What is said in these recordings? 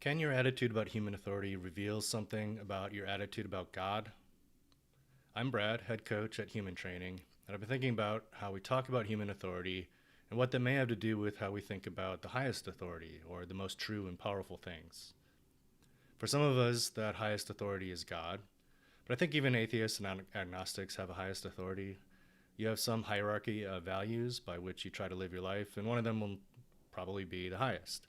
Can your attitude about human authority reveal something about your attitude about God? I'm Brad, head coach at Human Training, and I've been thinking about how we talk about human authority and what that may have to do with how we think about the highest authority or the most true and powerful things. For some of us, that highest authority is God, but I think even atheists and agnostics have a highest authority. You have some hierarchy of values by which you try to live your life, and one of them will probably be the highest.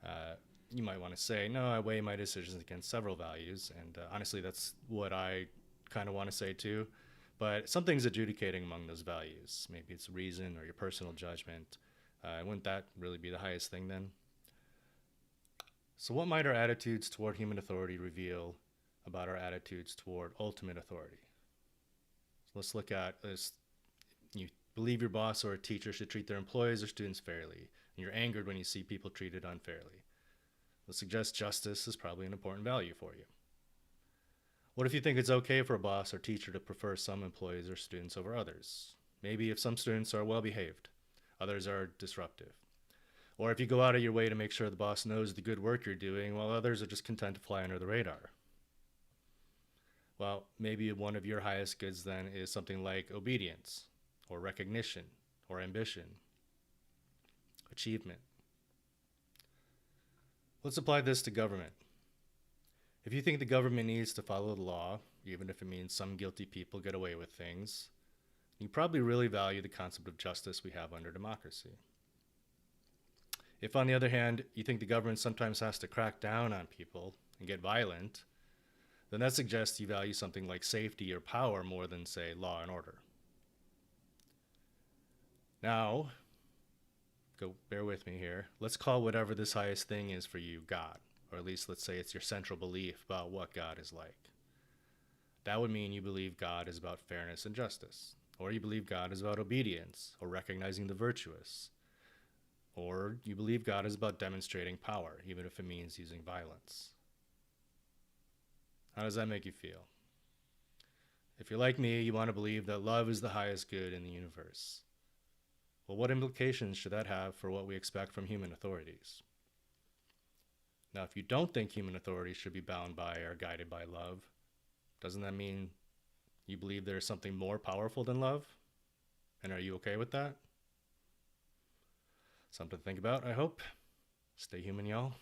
Uh, you might want to say, no, I weigh my decisions against several values. And honestly, that's what I kind of want to say too. But something's adjudicating among those values. Maybe it's reason or your personal judgment. Wouldn't that really be the highest thing then? So, what might our attitudes toward human authority reveal about our attitudes toward ultimate authority? So let's look at this. You believe your boss or a teacher should treat their employees or students fairly, and you're angered when you see people treated unfairly. Let's suggest justice is probably an important value for you. What if you think it's okay for a boss or teacher to prefer some employees or students over others? Maybe if some students are well behaved, others are disruptive. Or if you go out of your way to make sure the boss knows the good work you're doing while others are just content to fly under the radar. Well, maybe one of your highest goods then is something like obedience, or recognition, or ambition, achievement. Let's apply this to government. If you think the government needs to follow the law, even if it means some guilty people get away with things, you probably really value the concept of justice we have under democracy. If, on the other hand, you think the government sometimes has to crack down on people and get violent, then that suggests you value something like safety or power more than, say, law and order. Now, bear with me here. Let's call whatever this highest thing is for you God, or at least let's say it's your central belief about what God is like. That would mean you believe God is about fairness and justice, or you believe God is about obedience, or recognizing the virtuous, or you believe God is about demonstrating power, even if it means using violence. How does that make you feel? If you're like me, you want to believe that love is the highest good in the universe. Well, what implications should that have for what we expect from human authorities? Now, if you don't think human authorities should be bound by or guided by love, doesn't that mean you believe there is something more powerful than love? And are you okay with that? Something to think about, I hope. Stay human, y'all.